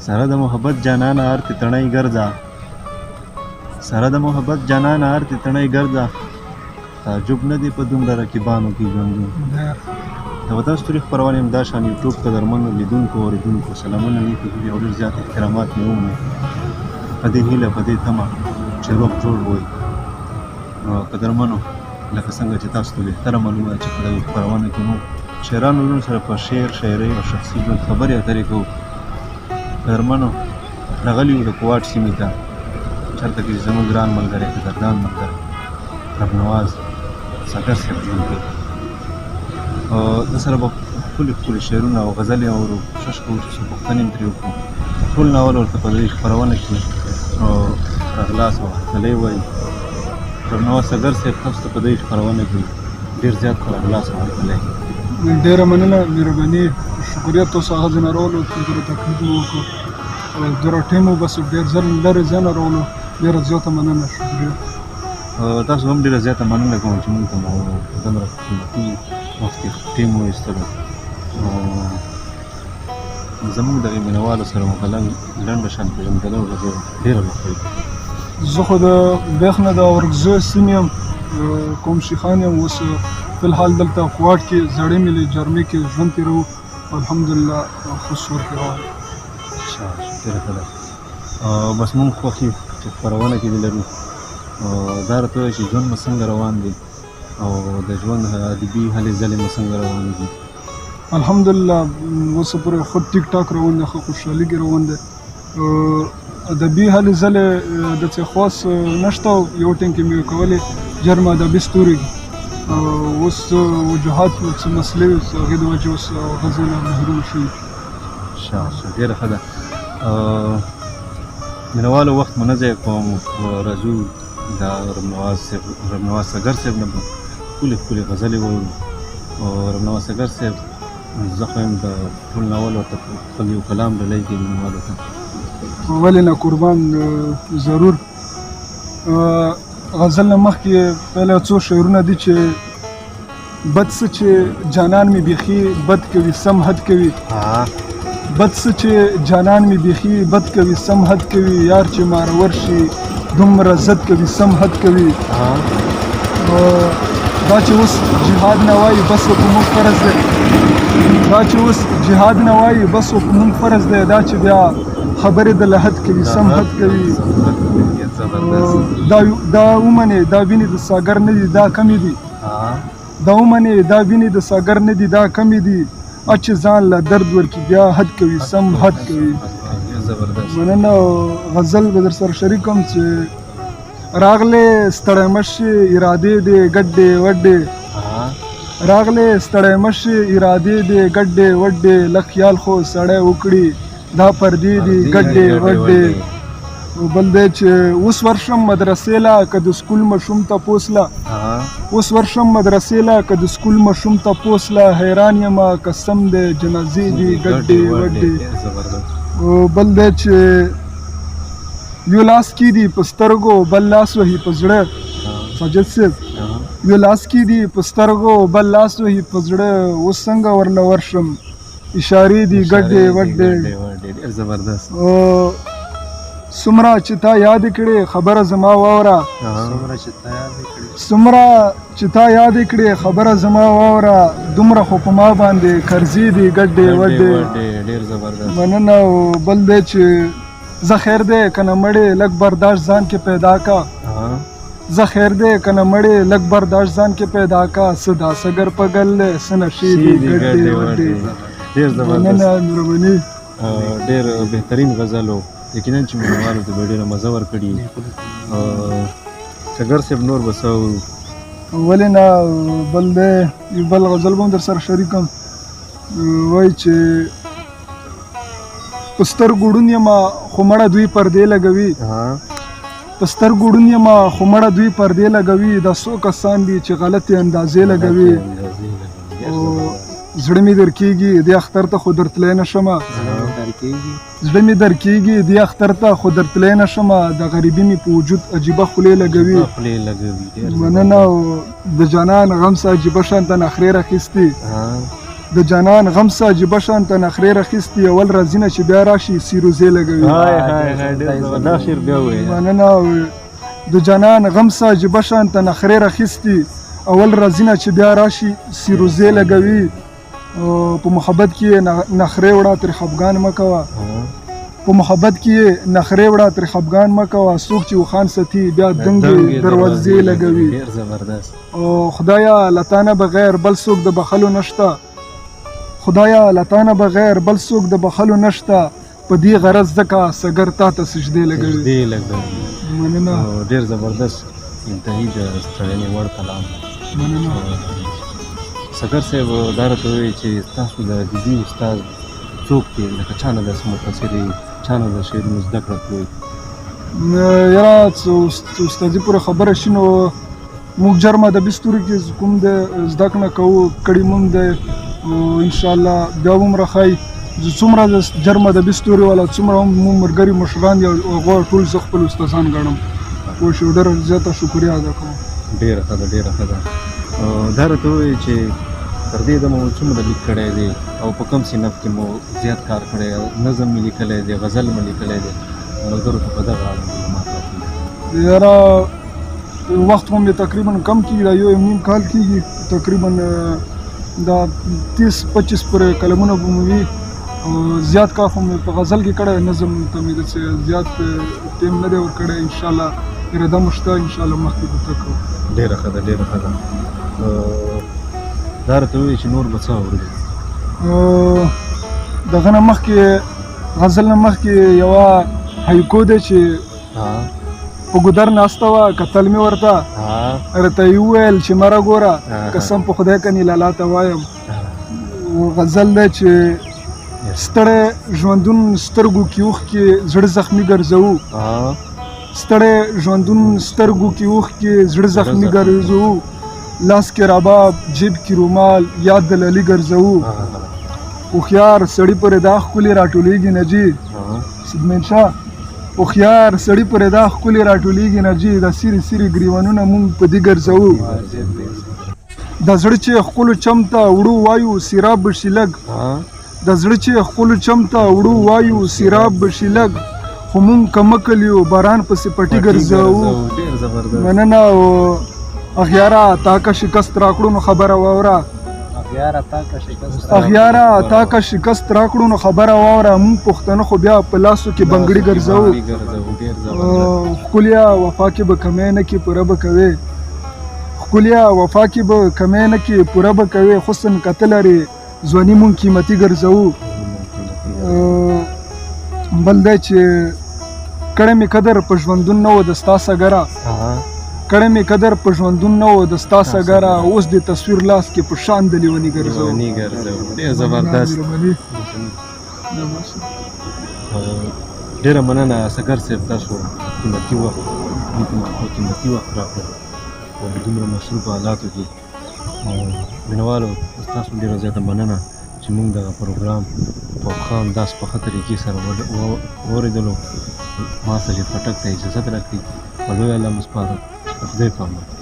سره د محبت جانانه ارتې تڼۍ ګرځه، سره د محبت جانانه ارتې تڼۍ ګرځه، تعجب نه دی په دومره رقیبانو کې ژوندون. د وطن ستوري خپرونې همدا شان یوټیوب قدرمنو لیدونکو اورېدونکو سلامونه مې کوي او ډېر زیات احترامات مې ومني په دې هیله په دې تمه چې روغ جوړ وي. قدرمنو لکه څنګه چې تاسو ته بهتره معلومه ده چې په دغې خپرونه کې موږ شاعرانو وروڼو سره په شعر شاعرۍ او شخصي ژوند خبرې اترې کوو. قدرمنو راغلي یو د کوواټ سیمې ته چېرته کې زموږ ګران ملګری قدردان ملګری ربنواز ساګر صاحب ژوند کوي. د سره به ښکلي ښکلي شعرونه او غزلې اورو، کوشش کوو چې څو پوښتنې هم ترې وکړو. ټول ناول ورته په دې خپرونه کې راغلاس او هرکلی وایي. ربنواز ساګر صاحب تاسو ته په دې خپرونه کې ډېر زیات راغلاس او هرکلی. ډېره مننه، مهرباني، شکریه. تاسو هغه ځای نه راولو چې زه تکلیف مو وکړو او دومره ټیم وباسو، ډېر ژر لرې ځای نه راولو. ډېره زیاته مننه، شکریه. تاسو هم ډېره زیاته مننه کوم چې موږ ته مو دومره قیمتي وخت کې ټیم وایستلو. زموږ دغې مینهوالو سره مو کله لنډه شان پېژندګلوي وکړو، ډېره به ښه وي. زه خو د بیخ نه د اورکزو سیمې یم، کوم شیخان یم. اوس فلحال دلته کوواټ کې زړې ملي جرمې کې ژوند تېروو. الحمدلله ښه صور کې روان. ډېره ښه ده. بس موږ خوښ یو چې خپرونه کې دې لرو. دا راته ووایه چې ژوند مو څنګه روان دی او د ژوند ادبي هلې ځلې مو څنګه روانې دي؟ الحمدلله اوسه پورې ښه ټیک ټاک روان دی، ښه خوشحالي کې روان دی. ادبي هلې ځلې داسې خاص نشته. یو ټیم کې مې کولې جرم ادبي ستوري، اوس وجوهات څه مسلې هغې د وجې اوس غزې نه محروم شوي. ډېره ښه ده. مینهوالو وخت مو نه ضایع کوم، راځو د ربنواز ساګر صاحب نه به ښکلې ښکلې غزلې واورو. او ربنواز ساګر صاحب زه خو یم د ټول ناول ورته خپل یو کلام ډالۍ کوي مینهوالو ته. ولې نه قربان، ضرور. غزل نه مخکې پهله څو شعرونه دي چې بد څه چې جانان مې بیخي بد کوي سم حد کوي، بد څه چې جانان مې بیخي بد کوي سم حد کوي، یار چې مارور شي دومره زد کوي سم حد کوي. دا چې اوس جهاد نه وایي بس په موږ فرض دی، دا چې اوس جهاد نه وایي بس په موږ فرض دی، دا چې بیا خبرې د لحد کوي سم حد کوي. دا ومنې دا وینې د ساګر نه دي دا کمې دي، دا ومنې دا وینې د ساګر نه دي دا کمې دي، چې ځان له درد ورکړي بیا حد کوي سم حد کوي. مننه. غزل به در سره شریکم چې راغلې ستړی مشي ارادې دې ګډې وډې، راغلې ستړی مشي ارادې دې ګډې وډې، لږ خیال خو سړی وکړي دا پردې دي ګډې وډې. بل دی چې اوس ورشم مدرسې له که د سکول مشوم تپوس له، اوس ورشم مدرسې له که د سکول مشوم تپوس له، حیران یمه قسم دی جنازې دي ګډې وډې. بل دی چې یو لاس کې دي په سترګو بل لاس وهي په زړه، ساجد صاحب یو لاس کې دي په سترګو بل لاس وهي په زړه، اوس څنګه ورله ورشم اشارې دي ګډې وډې. زبردست. څومره چې تا یاد کړې خبره زما واوره، څومره چې تا یاد کړې خبره زما واوره، دومره خو په ما باندې قرضې دي ګډې وډې. مننه. بل دی چې زه خیر دی که نه مړې لږ برداشت ځان کې پیدا کا، زه خیر دی که نه مړې لږ برداشت ځان کې پیدا کا، څه دا سګر په ګل څه نشې دي ګډې وډې. مننه، مهرباني. ډېر بهترین غزل و، یقینا چې مینهوالو ته به ډېره مزه ورکړي. ساګر صاحب نور به څه اورو؟ ولې نه. بل دی یو بل غزل به هم در سره شریکم، وایي چې په سترګو ړوند یمه خو مړه دوی پردې لګوي، په سترګو ړوند یمه خو مړه دوی پردې لګوي، دا څو کسان دي چې غلطې اندازې لګوي. زړه مې در کېږي دې اختر ته خو درتلی نه شمه، زړه مې در کېږي دې اختر ته خو درتلی نه شمه، د غریبي مې په وجود عجیبه خولې لګوي. مننه. د جانان غم څه عجیبه شانته نخرې راخیستې، د جانان غم عجیبه شانته نخرې راخیستي اول راځینه چې بیا راشي سیروزې لګوي هاي هاي هاي ډېر زبردست شعر بیا وایي مننه د جانان غم عجیبه شانته نخرې راخیستي اول راځینه چې بیا راشي سیروزې لګوي په محبت کې نخرې وړه تر خفګان مه کوه په محبت کې نخرې وړه تر خفګان مه کوه څوک چې وخان ستي بیا دنګې دروازې لګوي ډېر زبردست او خدایا له تا نه بغیر بل څوک د بخلو نشته خدایا له تا نه بغیر بل څوک د بخلو نشته په دې غرض ځکه سګر تا ته سجدې لګوي مننه ډېر زبردست انتهایی د ستړینې وړ کلام مننه سګر صاحب دا راته ووایي چې تاسو د ادبي استاد څوک دی لکه چا نه داسې متاثر یې چا نه د شعرونو زده کړه کړې یاره استادي پورې خبره شي نو موږ جرم ادبي ستوري کې کوم د زده کړه کوو کړي مونږ دی انشاءالله بیا به هم راښایي څومره د جرم ادبي ستوري والا څومره هم مونږ ملګري مشران دي هغه ټول زه خپل استادان ګڼم پوه شو ډېره زیاته شکریه ادا کوم ډېره ښه ده ډېره ښه ده دا راته ووایي چې تر دې دمه مو څومره لیک کړی دی او په کوم صنف کې مو زیات کار کړی نظم مې لیکلی دی غزل مې لیکلی دی ملګرو ته په دغه اړه معلومات راکړئ یاره وخت خو مې تقریبا کم کېږي دا یو نیم کال کېږي تقریبا دا 30-25 پورې کلمونه به مې وي زیات کار خو مې په غزل کې کړی نظم ته مې داسې زیات ټیم نه دی ورکړی انشاءالله اراده مو شته انشاءالله مخکې به ته کوو ډېره ښه ده ډېره ښه ده دا راته ووایي چې نور به څه اوري دغه نه مخکې غزل نه مخکې یوه هایکو دی چې په ګودر ناسته وه کتل مې ورته راته یې وویل چې مه راګوره قسم په خدای کنې لالا ته وایم غزل دی چې ستړی ژوندون سترګو کې اوښکې زړه زخمي ګرځوو ستړی ژوندون سترګو کې اوښکې زړه زخمي ګرځوو لاس کې رباب جیب کې رومال یاد د للي ګرځوو هوښیار سړي پرې دا ښکلې راټولېږي نه جي سیدمن شاه هوښیار سړي پرې دا ښکلې راټولېږي نه جي دا سیرې سیرې ګریوانونه مونږ په دې ګرځوو د زړه چې ښکلو چم ته وړو وایو سیراب به شي لږ د زړه چې ښکلو چم ته وړو وایو سیراب به شي لږ خو مونږ کمکل یو باران پسې پټي ګرځوو مننه اغیاره تا که شکست راکړو نو خبره واوره اغیاره تا که شکست راکړو نو خبره واوره مونږ پښتانه خو بیا په لاسو کې بنګړي ګرځوو ښکلیا وفا کې به کمی نه کې پوره به کوې ښکلیا وفا کې به کمی نه کې پوره به کوې حسن کته لرې ځواني مونږ قیمتي ګرځوو بل دی چې کړی مې قدر په ژوندون نه و د ستا سګره کړی مې قدر په ژوندون نه و د ستا سګره اوس د تصویر لاس کې په شان د لیوني ګرځوو ډېر زبردست ډېره مننه سګر صاحب تاسو قیمتي وخت راکړو په دومره مصروفو حالاتو کې مینوالو ستاسو ډېره زیاته مننه چې موږ دغه پروګرام په خام داس په ښه طریقې سره واورېدلو ما سره پټک ته اجازت راکړي په لوی الله مو سپارم خدای په امان